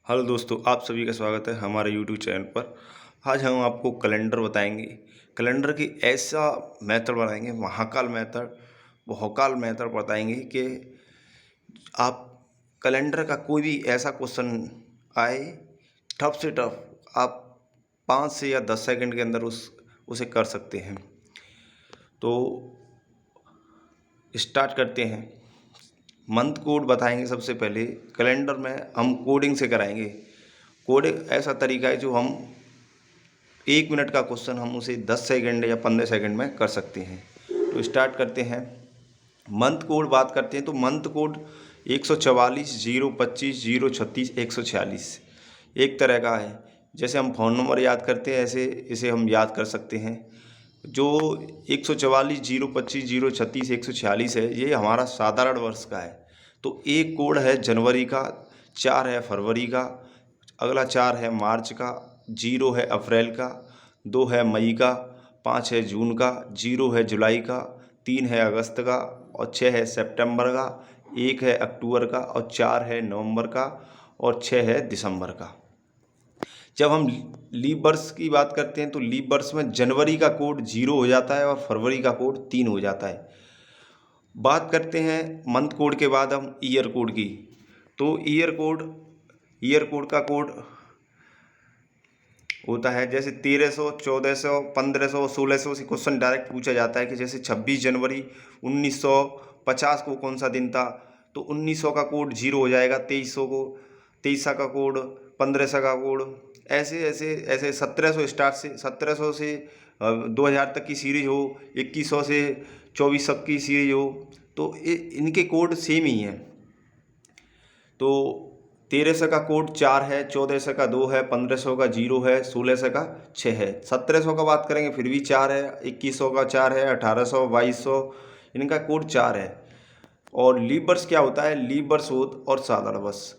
Hello दोस्तों, आप सभी का स्वागत है हमारे यूट्यूब चैनल पर। आज हम आपको कैलेंडर बताएंगे। कैलेंडर की ऐसा मेथड बनाएंगे, महाकाल मेथड बताएंगे कि आप कैलेंडर का कोई भी ऐसा क्वेश्चन आए, टफ से टफ, आप 5 से या 10 सेकंड के अंदर उसे कर सकते हैं। तो स्टार्ट करते हैं। मंथ कोड बताएंगे। सबसे पहले कैलेंडर में हम कोडिंग से कराएंगे। कोडिंग ऐसा तरीका है जो हम 1 मिनट का क्वेश्चन हम उसे 10 सेकंड या 15 सेकंड में कर सकते हैं। तो स्टार्ट करते हैं। मंथ कोड बात करते हैं तो मंथ कोड 144 025 036 146 एक तरह का है। जैसे हम फ़ोन नंबर याद करते हैं ऐसे इसे हम याद कर सकते हैं। जो 144 025 036 146 है, ये हमारा साधारण वर्ष का है। तो एक कोड है जनवरी का, 4 है फरवरी का, अगला 4 है मार्च का, 0 है अप्रैल का, 2 है मई का, 5 है जून का, 0 है जुलाई का, 3 है अगस्त का और 6 है सितंबर का, 1 है अक्टूबर का और 4 है नवंबर का और 6 है दिसंबर का। जब हम लीप वर्ष की बात करते हैं तो लीप वर्ष में जनवरी का कोड 0 हो जाता है और फरवरी का कोड 3 हो जाता है। बात करते हैं मंथ कोड के बाद हम ईयर कोड की। तो ईयर कोड का कोड होता है जैसे 1300 1400 1500 1600 से क्वेश्चन डायरेक्ट पूछा जाता है कि जैसे 26 जनवरी 1950 को कौन सा दिन था, तो 1900 का कोड 0 हो जाएगा, 2300 का कोड, 1500 का कोड, ऐसे ऐसे ऐसे 1700 स्टार्ट से 1700 से 2000 तक की सीरीज हो, 2100 से 2400 की सीरीज हो, तो इनके कोड सेम ही हैं। तो 1300 का कोड 4 है, 1400 का 2 है, 1500 का 0 है, 1600 का 6 है, 1700 का बात करेंगे फिर भी 4 है, 2100 का 4 है, 1800 2200 इनका कोड 4 है। और लीप वर्ष क्या होता है? लीप वर्ष और साधारण वर्ष।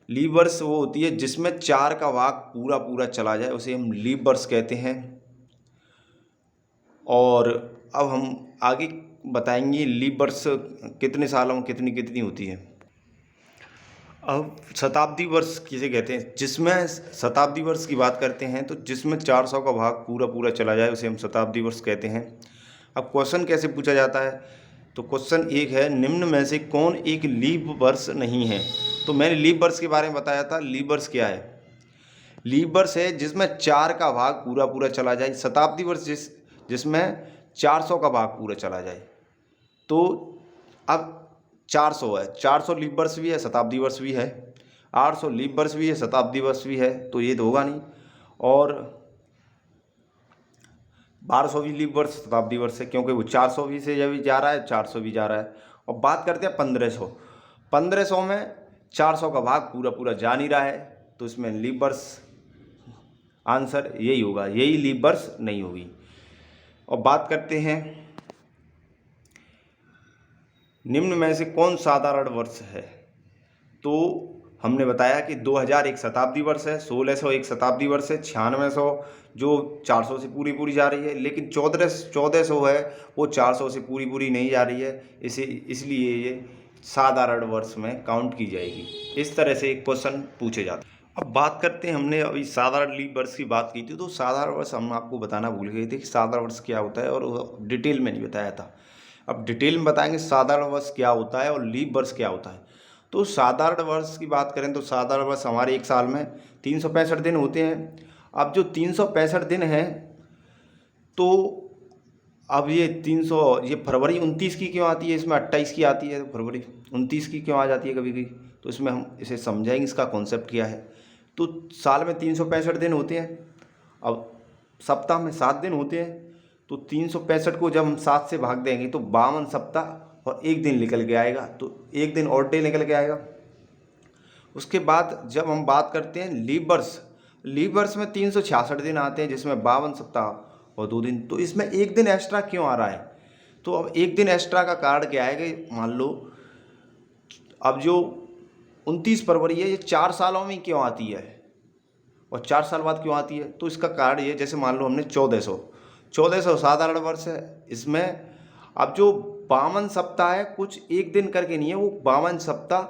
लीप वर्ष वो होती है जिसमें 4 का भाग पूरा पूरा चला जाए, उसे हम लीप वर्ष कहते हैं। और अब हम आगे बताएंगे लीप वर्ष कितने सालों में कितनी कितनी होती है। अब शताब्दी वर्ष किसे कहते हैं? जिसमें शताब्दी वर्ष की बात करते हैं तो जिसमें 400 का भाग पूरा पूरा चला जाए उसे हम शताब्दी वर्ष कहते हैं। अब क्वेश्चन कैसे पूछा जाता है? तो क्वेश्चन एक है, निम्न में से कौन एक लीप वर्ष नहीं है? तो मैंने लीप वर्ष के बारे में बताया था। लीप वर्ष क्या है? लीप वर्ष है जिसमें 4 का भाग पूरा पूरा चला जाए। शताब्दी वर्ष जिसमें 400 का भाग पूरा चला जाए। तो अब 400 है, 400 लीप वर्ष भी है, शताब्दी वर्ष भी है। 800 लीप वर्ष भी है, शताब्दी वर्ष भी है, तो ये तो होगा नहीं। और 1200 भी लीप वर्ष शताब्दी वर्ष है, क्योंकि वो 400 भी से भी जा रहा है, 400 भी जा रहा है। और बात करते हैं 1500 में 400 का भाग पूरा पूरा जा नहीं रहा है, तो इसमें लीप वर्ष आंसर यही होगा, यही लीप वर्ष नहीं होगी। और बात करते हैं निम्न में से कौन साधारण वर्ष है? तो हमने बताया कि 2000 एक शताब्दी वर्ष है, 1600 एक शताब्दी वर्ष है, 9600 जो 400 से पूरी पूरी जा रही है, लेकिन 1400 है वो 400 से पूरी पूरी नहीं जा रही है, इसलिए ये साधारण वर्ष में काउंट की जाएगी। इस तरह से क्वेश्चन पूछे जाते हैं। अब बात करते हैं, हमने अभी साधारण लीप वर्ष की बात की थी, तो साधारण वर्ष हम आपको बताना भूल गए थे कि साधारण वर्ष क्या होता है, और डिटेल में नहीं बताया था। अब डिटेल में बताएंगे साधारण वर्ष क्या होता है और लीप वर्ष क्या होता है। तो साधारण वर्ष की बात करें तो साधारण वर्ष हमारे एक साल में 365 दिन होते हैं। अब जो 365 दिन हैं, तो अब ये फरवरी 29 की क्यों आती है, इसमें 28 की आती है, तो फरवरी 29 की क्यों आ जाती है कभी कभी, तो इसमें हम इसे समझाएंगे, इसका कॉन्सेप्ट क्या है। तो साल में 365 दिन होते हैं। अब सप्ताह में 7 दिन होते हैं, तो 365 को जब हम 7 से भाग देंगे तो 52 सप्ताह और 1 दिन निकल के आएगा, तो 1 दिन और डे निकल के आएगा। उसके बाद जब हम बात करते हैं लीप वर्ष में 366 दिन आते हैं, जिसमें 52 सप्ताह और 2 दिन। तो इसमें 1 दिन एक्स्ट्रा क्यों आ रहा है? तो अब 1 दिन एक्स्ट्रा का कारण क्या है कि मान लो अब जो 29 फरवरी है ये 4 सालों में क्यों आती है और 4 साल बाद क्यों आती है? तो इसका कारण ये, जैसे मान लो हमने 1400 साधारण वर्ष है, इसमें अब जो 52 सप्ताह है, कुछ 1 दिन करके नहीं है, वो 52 सप्ताह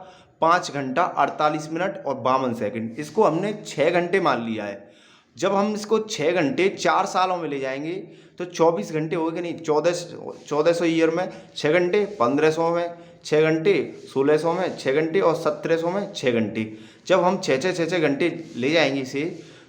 5 घंटा 48 मिनट और 52 सेकंड। इसको हमने 6 घंटे मान लिया है। जब हम इसको 6 घंटे 4 सालों में ले जाएंगे तो 24 घंटे हो गए, नहीं 1400 ईयर में 6 घंटे, 1500 में 6 घंटे, 1600 में 6 घंटे और 1700 में 6 घंटे। जब हम 6 घंटे ले जाएंगे इसे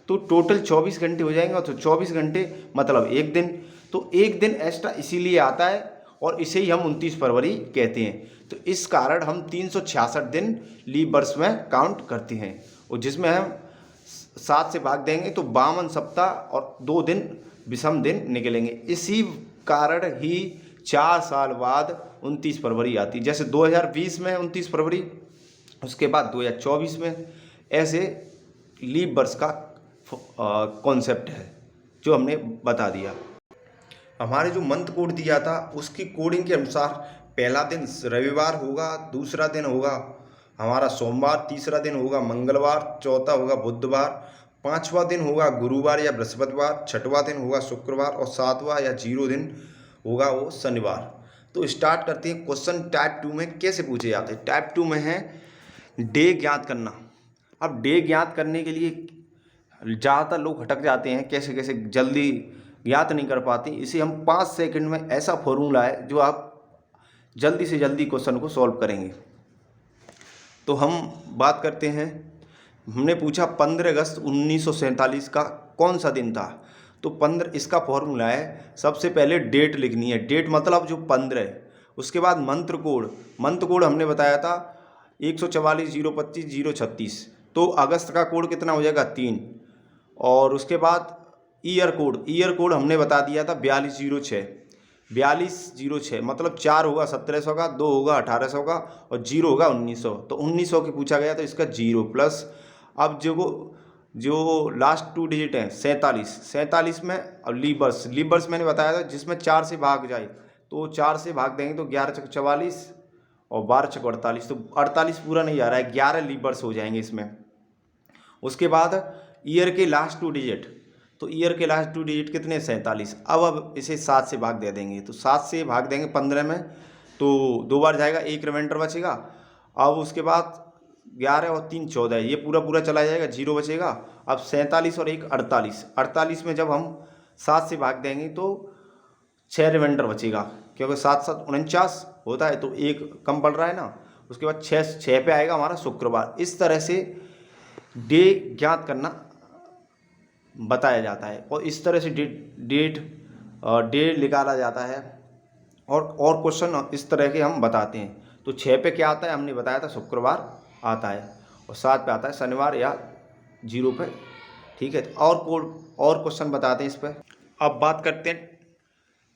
तो टोटल 24 घंटे हो जाएंगे। तो 24 घंटे मतलब एक दिन। तो एक दिन एक्स्ट्रा इसीलिए आता है और इसे ही हम 29 फरवरी कहते हैं। तो इस कारण हम 366 दिन लीप वर्ष में काउंट करते हैं और जिसमें हम 7 से भाग देंगे तो 52 सप्ताह और 2 दिन विषम दिन निकलेंगे। इसी कारण ही 4 साल बाद 29 फरवरी आती। जैसे 2020 में 29 फरवरी, उसके बाद 2024 में, ऐसे लीप वर्ष का कॉन्सेप्ट है जो हमने बता दिया। हमारे जो मंथ कोड दिया था उसकी कोडिंग के अनुसार पहला दिन रविवार होगा, दूसरा दिन होगा हमारा सोमवार, तीसरा दिन होगा मंगलवार, चौथा होगा बुधवार, पांचवा दिन होगा गुरुवार या बृहस्पतिवार, छठवां दिन होगा शुक्रवार और सातवां या 0 दिन होगा वो शनिवार। तो स्टार्ट करते हैं। क्वेश्चन टाइप 2 में कैसे पूछे जाते हैं। टाइप 2 में है डे ज्ञात करना। अब डे ज्ञात करने के लिए ज़्यादातर लोग भटक जाते हैं, कैसे कैसे जल्दी ज्ञात नहीं कर पाते। इसे हम 5 सेकंड में ऐसा फॉर्मूला है जो आप जल्दी से जल्दी क्वेश्चन को सॉल्व करेंगे। तो हम बात करते हैं। हमने पूछा 15 अगस्त 1947 का कौन सा दिन था। तो 15, इसका फॉर्मूला है सबसे पहले डेट लिखनी है। डेट मतलब जो 15 है। उसके बाद मंत्र कोड हमने बताया था 144 025 036। तो अगस्त का कोड कितना हो जाएगा 3। और उसके बाद ईयर कोड हमने बता दिया था 4206 मतलब 4 होगा 1700 का, 2 होगा 1800 का और 0 होगा 1900। तो 1900 की पूछा गया तो इसका 0 प्लस। अब जो लास्ट 2 डिजिट हैं 47 में। अब लीप वर्ष मैंने बताया था जिसमें 4 से भाग जाए तो 4 से भाग देंगे तो 11 चौक 44 और 12 चौक 48। तो 48 पूरा नहीं आ रहा है, 11 लीप वर्ष हो जाएंगे इसमें। उसके बाद ईयर के लास्ट 2 डिजिट, तो ईयर के लास्ट 2 डिजिट कितने 47। अब इसे 7 से भाग दे देंगे तो 7 से भाग देंगे 15 में तो 2 बार जाएगा, 1 रिमाइंडर बचेगा। अब उसके बाद 11 और 3 14, ये पूरा चला जाएगा, 0 बचेगा। अब 47 और 1 48 में जब हम 7 से भाग देंगे तो 6 रिमाइंडर बचेगा, क्योंकि 7 7 49 होता है तो 1 कम पड़ रहा है ना। उसके बाद 6 पे आएगा हमारा शुक्रवार। इस तरह से डे ज्ञात करना बताया जाता है और इस तरह से डे निकाला जाता है। और क्वेश्चन इस तरह के हम बताते हैं। तो 6 पे क्या आता है हमने बताया था शुक्रवार आता है और 7 पे आता है शनिवार या 0 पे। ठीक है, और क्वेश्चन बताते हैं इस पर। अब बात करते हैं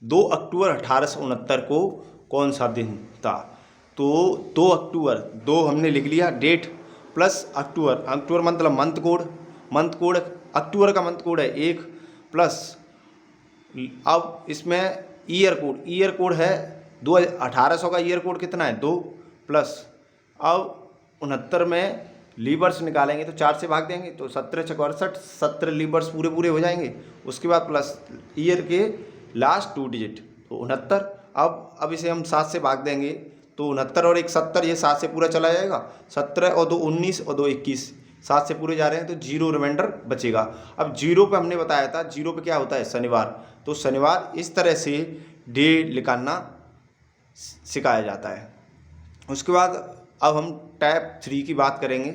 2 अक्टूबर 1869 को कौन सा दिन था। तो 2 अक्टूबर, 2 हमने लिख लिया डेट प्लस अक्टूबर मतलब मंथ कोड अक्टूबर का मंथ कोड है 1 प्लस। अब इसमें ईयर कोड है 1800 का ईयर कोड कितना है 2 प्लस। अब 69 में लीप वर्ष निकालेंगे तो 4 से भाग देंगे तो 17 छक 68, 17 लीप वर्ष पूरे हो जाएंगे। उसके बाद प्लस ईयर के लास्ट 2 डिजिट तो 69। अब इसे हम 7 से भाग देंगे तो 69 और 1 70, ये 7 से पूरा चला जाएगा। 17 और 2 19 और 2 21, 7 से पूरे जा रहे हैं तो 0 रिमाइंडर बचेगा। अब 0 पे हमने बताया था 0 पे क्या होता है शनिवार। तो शनिवार इस तरह से डे निकालना सिखाया जाता है। उसके बाद अब हम टाइप 3 की बात करेंगे।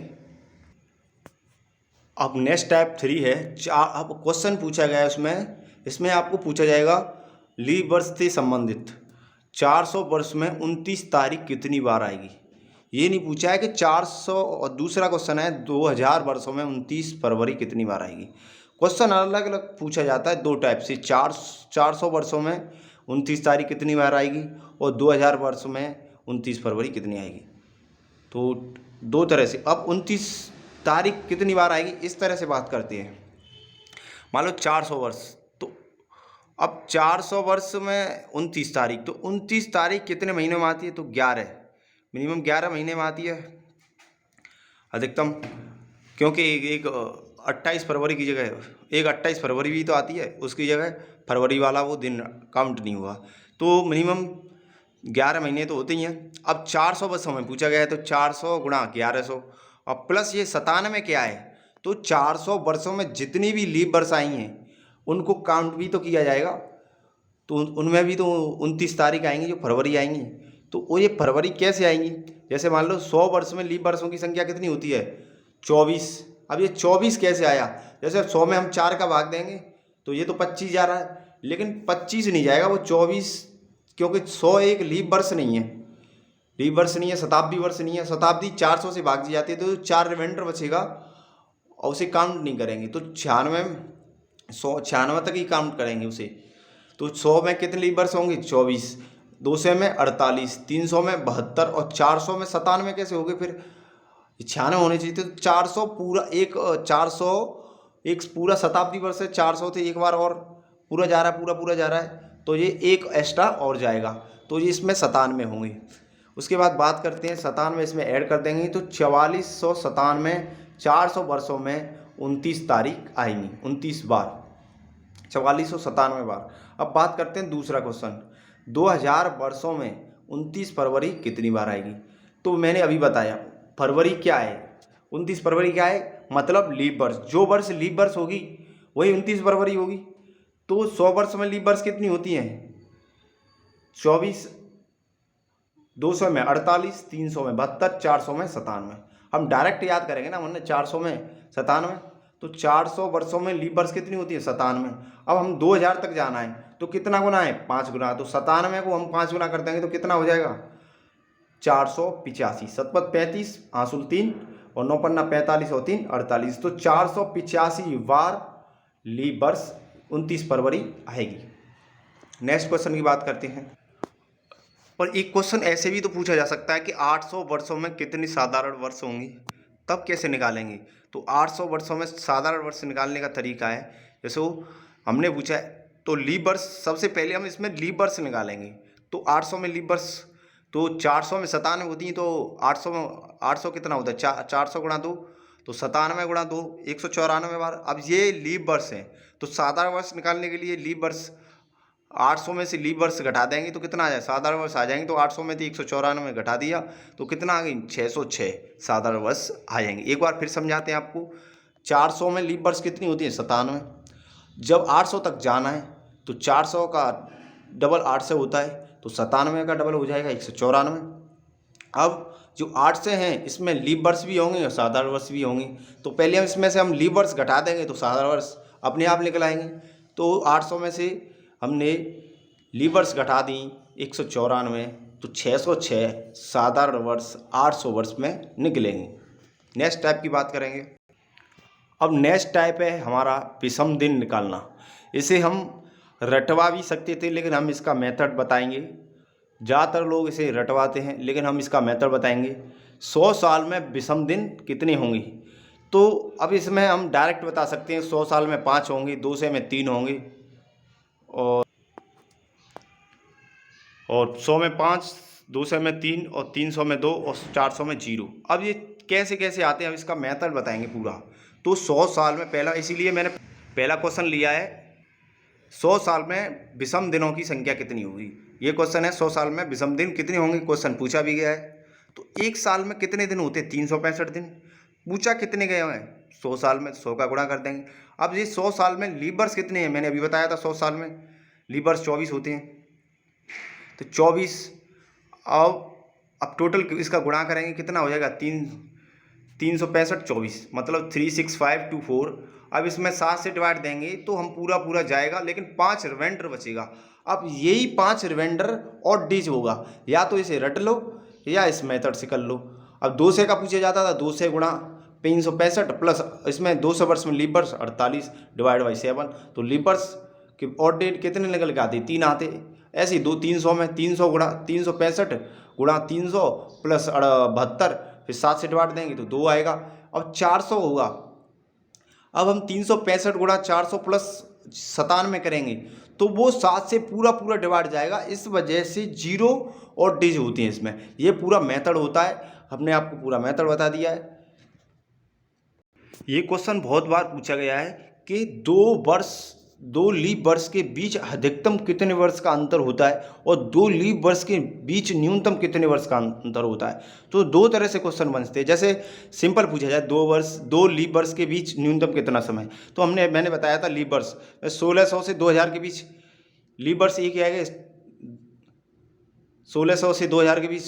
अब नेक्स्ट टाइप 3 है। अब क्वेश्चन पूछा गया है इसमें आपको पूछा जाएगा लीप वर्ष से संबंधित 400 वर्ष में 29 तारीख कितनी बार आएगी। ये नहीं पूछा है कि 400, और दूसरा क्वेश्चन है 2000 वर्षों में 29 फरवरी कितनी बार आएगी। क्वेश्चन अलग अलग पूछा जाता है 2 टाइप से। 400 वर्षों में 29 तारीख कितनी बार आएगी और 2000 वर्षों में 29 फरवरी कितनी आएगी। तो 2 तरह से। अब 29 तारीख कितनी बार आएगी इस तरह से बात करते हैं। मान लो 400 वर्ष, तो अब 400 वर्ष में 29 तारीख, तो 29 तारीख कितने महीनों में आती है तो 11, मिनिमम 11 महीने में आती है अधिकतम, क्योंकि एक 28 फरवरी की जगह एक 28 फरवरी भी तो आती है, उसकी जगह फरवरी वाला वो दिन काउंट नहीं हुआ। तो मिनिमम 11 महीने तो होते ही हैं। अब 400 वर्षों में पूछा गया है तो 400 गुणा 1100 और प्लस ये 97 क्या है, तो 400 वर्षों में जितनी भी लीप वर्ष आई हैं उनको काउंट भी तो किया जाएगा। तो उनमें भी तो 29 तारीख आएंगी जो फरवरी आएंगी। तो वो ये फरवरी कैसे आएंगी, जैसे मान लो 100 वर्ष में लीप वर्षों की संख्या कितनी होती है, 24। अब ये 24 कैसे आया, जैसे 100 में हम 4 का भाग देंगे तो ये तो 25 जा रहा है, लेकिन 25 नहीं जाएगा वो 24, क्योंकि 100 एक लीप वर्ष नहीं है, लीप वर्ष नहीं है, शताब्दी वर्ष नहीं है। शताब्दी 400 से भाग दी जाती है तो 4 रिमाइंडर बचेगा और उसे काउंट नहीं करेंगे। तो 96 तक ही काउंट करेंगे उसे। तो 100 में कितने लीप वर्ष होंगे, 24, 200 में 48, 300 में 72 और 400 में 97 कैसे हो गए फिर, 96 होने चाहिए थे। तो 400 पूरा एक 400 एक पूरा शताब्दी वर्ष है, 400 थे एक बार और पूरा जा रहा है, पूरा जा रहा है, तो ये एक एक्स्ट्रा और जाएगा, तो ये इसमें 97 होंगे। उसके बाद बात करते हैं 97 इसमें ऐड कर देंगे तो 4497, 400 वर्षों में 29 तारीख आएंगी, 29 बार, 4497 बार। अब बात करते हैं दूसरा क्वेश्चन, 2000 वर्षों में 29 फरवरी कितनी बार आएगी। तो मैंने अभी बताया फरवरी क्या है, 29 फरवरी क्या है, मतलब लीप वर्ष, जो वर्ष लीप वर्ष होगी वही 29 फरवरी होगी। तो 100 वर्ष में लीप वर्ष कितनी होती हैं, 24, 200 में 48, 300 में 72, 400 में 97। हम डायरेक्ट याद करेंगे ना, वरना 400 में 97, तो 400 वर्षों में लीप वर्ष कितनी होती है, 97। अब हम 2000 तक जाना है तो कितना गुना है, 5 गुना। तो 97 को हम 5 गुना कर देंगे तो कितना हो जाएगा, 485, 7 35, आंसुल 3 और 9 पन्ना 45 और 3 48। तो 485 बार लीप वर्ष 29 फरवरी आएगी। नेक्स्ट क्वेश्चन की बात करते हैं। और एक क्वेश्चन ऐसे भी तो पूछा जा सकता है कि 800 वर्षों में कितनी साधारण वर्ष होंगी, तब कैसे निकालेंगे। तो 800 वर्षों में साधारण वर्ष निकालने का तरीका है, जैसे वो हमने पूछा है तो लीप वर्ष, सबसे पहले हम इसमें लीप वर्ष निकालेंगे। तो 800 में लीप वर्ष, तो 400 में 97 होती हैं, तो 800 कितना होता है, 400 गुणा 2, तो 97 गुणा 2, 194 बार। अब ये लीप वर्ष हैं, तो साधारण वर्ष निकालने के लिए लीप वर्ष 800 में से लीप वर्ष घटा देंगे तो कितना आ जाए, साधारण वर्ष आ जाएंगे। तो 800 में से 194 घटा दिया तो कितना आ गई, 606 साधारण वर्ष आ जाएंगे। एक बार फिर समझाते हैं आपको, 400 में लीप वर्ष कितनी होती है, 97। जब 800 तक जाना है तो 400 का डबल 8 से होता है, तो 97 का डबल हो जाएगा 194। अब जो 8 से हैं इसमें लीप वर्ष भी होंगे और साधारण वर्ष भी होंगे, तो पहले हम इसमें से हम लीप वर्ष घटा देंगे तो साधारण वर्ष अपने आप निकल आएंगे। तो 800 में से हमने लीप वर्ष घटा दी 194, तो 606 साधारण वर्ष 800 वर्ष में निकलेंगे। नेक्स्ट टाइप की बात करेंगे। अब नेक्स्ट टाइप है हमारा विषम दिन निकालना। इसे हम रटवा भी सकते थे, लेकिन हम इसका मेथड बताएंगे। ज़्यादातर लोग इसे रटवाते हैं, लेकिन हम इसका मेथड बताएंगे। 100 साल में विषम दिन कितने होंगे, तो अब इसमें हम डायरेक्ट बता सकते हैं 100 साल में 5 होंगे, 200 में 3 होंगे और 100 में 5, 200 में 3 और 300 में 2 और 400 में 0। अब ये कैसे कैसे आते हैं, अब इसका मेथड बताएंगे पूरा। तो 100 साल में पहला, इसीलिए मैंने पहला क्वेश्चन लिया है 100 साल में विषम दिनों की संख्या कितनी होगी। ये क्वेश्चन है 100 साल में विषम दिन कितने होंगे, क्वेश्चन पूछा भी गया है। तो एक साल में कितने दिन होते हैं, 365 दिन। पूछा कितने गए हैं, 100 साल में 100 का गुणा कर देंगे। अब ये 100 साल में लीप वर्ष कितने हैं, मैंने अभी बताया था 100 साल में लीप वर्ष 24 होते हैं, तो 24। अब टोटल इसका गुणा करेंगे कितना हो जाएगा, 365 24, मतलब 36524। अब इसमें 7 से डिवाइड देंगे तो हम पूरा जाएगा, लेकिन 5 रिमाइंडर बचेगा। अब यही 5 रिमाइंडर और डीज होगा, या तो इसे रट लो या इस मेथड से कर लो। अब 200 का पूछा जाता था, 200 गुणा 365 प्लस इसमें 200 वर्ष में लीप वर्ष 48 डिवाइड बाई 7, तो लीप वर्ष के और डेट कितने निकल के आते, 3 आते। ऐसे ही 300 में 300 गुणा 365 गुणा 300 प्लस 72, फिर 7 से डिवाइड देंगे तो 2 आएगा। अब 400 होगा, अब हम 365 गुणा 400 प्लस 97 करेंगे तो वो 7 से पूरा डिवाइड जाएगा। इस वजह से 0 और डिज होती हैं इसमें। ये पूरा मेथड होता है, हमने आपको पूरा मेथड बता दिया है। ये क्वेश्चन बहुत बार पूछा गया है कि दो लीप वर्ष के बीच अधिकतम कितने वर्ष का अंतर होता है और दो लीप वर्ष के बीच न्यूनतम कितने वर्ष का अंतर होता है। तो दो तरह से क्वेश्चन बनते हैं। जैसे सिंपल पूछा जाए, दो लीप वर्ष के बीच न्यूनतम कितना समय, तो मैंने बताया था लीप वर्ष 1600 से 2000 के बीच लीप वर्ष एक ही आएगा। 1600 से 2000 के बीच,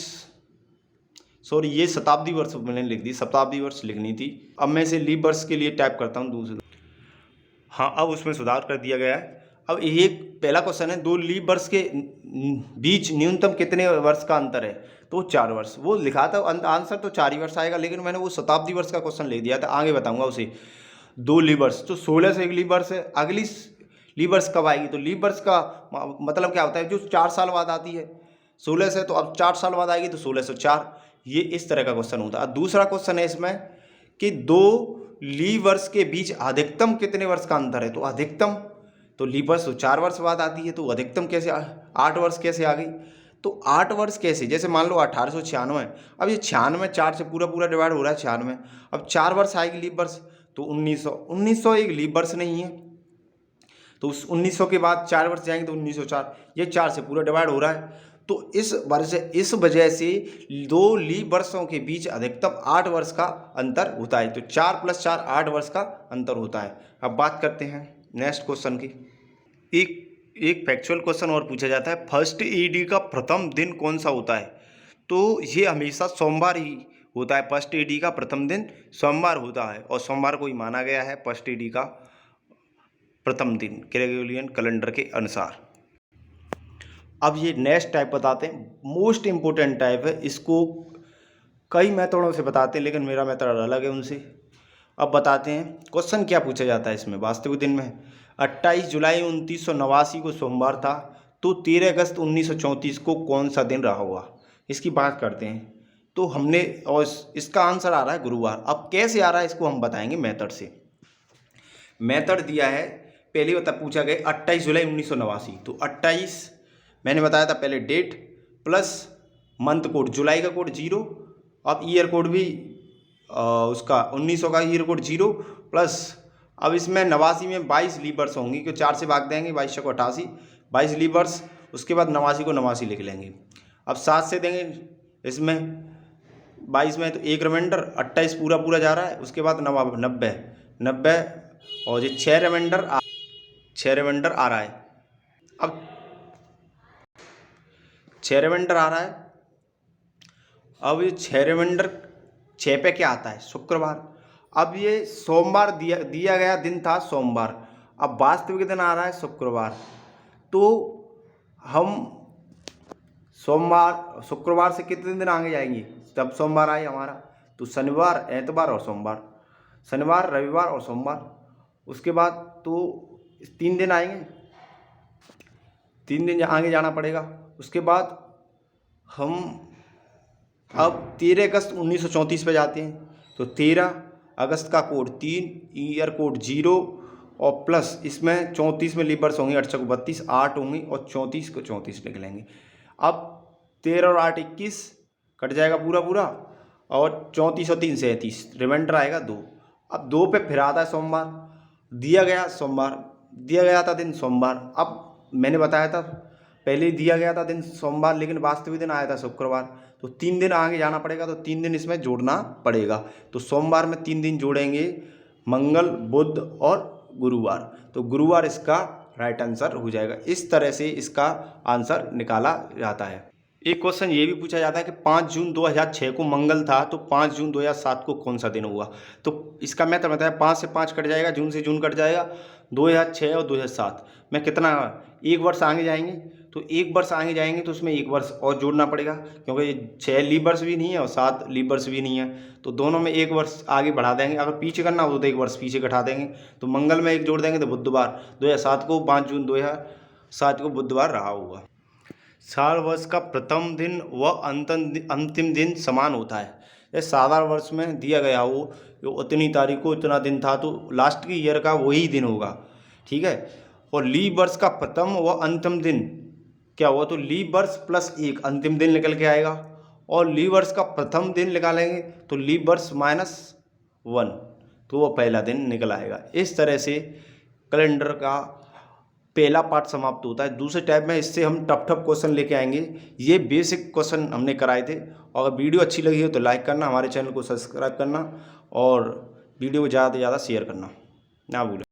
सॉरी ये शताब्दी वर्ष मैंने लिख दी, शताब्दी वर्ष लिखनी थी। अब मैं इसे लीप वर्ष के लिए टाइप करता हूँ दूसरा। हाँ, अब उसमें सुधार कर दिया गया है। अब एक पहला क्वेश्चन है, दो लीप वर्ष के बीच न्यूनतम कितने वर्ष का अंतर है, तो 4 वर्ष। वो लिखा था आंसर तो 4 ही वर्ष आएगा, लेकिन मैंने वो शताब्दी वर्ष का क्वेश्चन ले दिया था, आगे बताऊंगा उसे। दो लीप वर्ष तो 16 से एक लीप वर्ष है। अगली लीप वर्ष कब आएगी, तो लीप वर्ष का मतलब क्या होता है, जो 4 साल बाद आती है। 16 से तो अब 4 साल बाद आएगी तो 1604। ये इस तरह का क्वेश्चन होता है। दूसरा क्वेश्चन है इसमें कि दो लीप वर्ष के बीच अधिकतम कितने वर्ष का अंतर है, तो अधिकतम तो लीप वर्ष तो 4 वर्ष बाद आती है, तो अधिकतम कैसे 8 वर्ष कैसे आ गई, तो 8 वर्ष कैसे, जैसे मान लो 1896, अब ये 96 4 से पूरा पूरा डिवाइड हो रहा है 96, अब 4 वर्ष आएगी लीप वर्ष, तो 1900 एक लीप वर्ष नहीं है, तो उस 1900 के बाद 4 वर्ष जाएंगे तो 1904, ये 4 से पूरा डिवाइड हो रहा है। तो इस वजह से दो लीप वर्षों के बीच अधिकतम 8 वर्ष का अंतर होता है। तो 4 + 4 8 वर्ष का अंतर होता है। अब बात करते हैं नेक्स्ट क्वेश्चन की। एक फैक्चुअल क्वेश्चन और पूछा जाता है, फर्स्ट ईडी का प्रथम दिन कौन सा होता है, तो ये हमेशा सोमवार ही होता है। फर्स्ट ईडी का प्रथम दिन सोमवार होता है और सोमवार को ही माना गया है फर्स्ट ईडी का प्रथम दिन ग्रेगोरियन कैलेंडर के अनुसार। अब ये नेक्स्ट टाइप बताते हैं, मोस्ट इम्पोर्टेंट टाइप है। इसको कई मेथडों से बताते हैं, लेकिन मेरा मेथड अलग है उनसे। अब बताते हैं क्वेश्चन क्या पूछा जाता है इसमें। वास्तविक दिन में 28 जुलाई 1989 को सोमवार था, तो 13 अगस्त 1934 को कौन सा दिन रहा होगा, इसकी बात करते हैं। तो हमने, और इसका आंसर आ रहा है गुरुवार। अब कैसे आ रहा है इसको हम बताएंगे मेथड से। मेथड दिया है, पहले पूछा गया 28 जुलाई 1989, तो 28 मैंने बताया था पहले डेट प्लस मंथ कोड, जुलाई का कोड 0, अब ईयर कोड भी उसका 1900 का ईयर कोड 0 प्लस, अब इसमें 89 में 22 लीप वर्ष होंगी, क्योंकि 4 से भाग देंगे, 22 को 88, 22 लीप वर्ष, उसके बाद 89 को 89 लिख लेंगे। अब 7 से देंगे इसमें 22 में, तो एक रिमाइंडर 28 पूरा पूरा जा रहा है, उसके बाद 90 और ये 6 रिमाइंडर आ रहा है। अब 6 रिमाइंडर आ रहा है। अब ये 6 रिमाइंडर 6 पे क्या आता है, शुक्रवार। अब ये सोमवार दिया गया दिन था सोमवार, अब वास्तविक दिन आ रहा है शुक्रवार, तो हम शुक्रवार से कितने दिन आगे जाएंगे, तब सोमवार आए हमारा, तो शनिवार, एतवार और सोमवार, शनिवार, रविवार और सोमवार, उसके बाद तो 3 दिन आएंगे, 3 दिन आगे जाना पड़ेगा। उसके बाद हम अब 13 अगस्त 1934 पे जाते हैं, तो 13 अगस्त का कोड 3, ईयर कोड 0 और प्लस इसमें 34 में लीप वर्ष होंगे, 8 को 32, 8 होंगी और 34 को 34 लिख लेंगे। अब 13 और 8 21 कट जाएगा पूरा पूरा, और 34 और 3 37, रिमाइंडर आएगा 2। अब 2 पे फिर आता है सोमवार, दिया गया था दिन सोमवार। अब मैंने बताया था पहले दिया गया था दिन सोमवार, लेकिन वास्तविक दिन आया था शुक्रवार, तो 3 दिन आगे जाना पड़ेगा, तो 3 दिन इसमें जोड़ना पड़ेगा। तो सोमवार में 3 दिन जोड़ेंगे, मंगल, बुध और गुरुवार, तो गुरुवार इसका राइट आंसर हो जाएगा। इस तरह से इसका आंसर निकाला जाता है। एक क्वेश्चन ये भी पूछा जाता है कि 5 जून 2006 को मंगल था, तो 5 जून 2007 को कौन सा दिन हुआ, तो इसका मेथड बताया, 5 से 5 कट जाएगा, जून से जून कट जाएगा, 2006 और 2007 में कितना, 1 वर्ष आगे जाएंगे, तो 1 वर्ष आगे जाएंगे तो उसमें 1 वर्ष और जोड़ना पड़ेगा, क्योंकि 6 लीप वर्ष भी नहीं है और 7 लीप वर्ष भी नहीं है, तो दोनों में 1 वर्ष आगे बढ़ा देंगे। अगर पीछे करना हो तो 1 वर्ष पीछे घटा देंगे, तो मंगल में 1 जोड़ देंगे, तो बुधवार 2007 को, 5 जून 2007 को बुधवार रहा होगा। साल वर्ष का प्रथम दिन व अंतिम दिन समान होता है। जैसे साधारण वर्ष में दिया गया हो उतनी तारीख को इतना दिन था, तो लास्ट की ईयर का वही दिन होगा, ठीक है। और लीप वर्ष का प्रथम व अंतिम दिन क्या हुआ, तो लीप वर्ष प्लस 1 अंतिम दिन निकल के आएगा, और लीप वर्ष का प्रथम दिन निकालेंगे तो लीप वर्ष -1, तो वो पहला दिन निकल आएगा। इस तरह से कैलेंडर का पहला पार्ट समाप्त होता है। दूसरे टैब में इससे हम टफ क्वेश्चन लेके आएंगे। ये बेसिक क्वेश्चन हमने कराए थे। और अगर वीडियो अच्छी लगी हो तो लाइक करना, हमारे चैनल को सब्सक्राइब करना और वीडियो को ज़्यादा से ज़्यादा शेयर करना ना भूलें।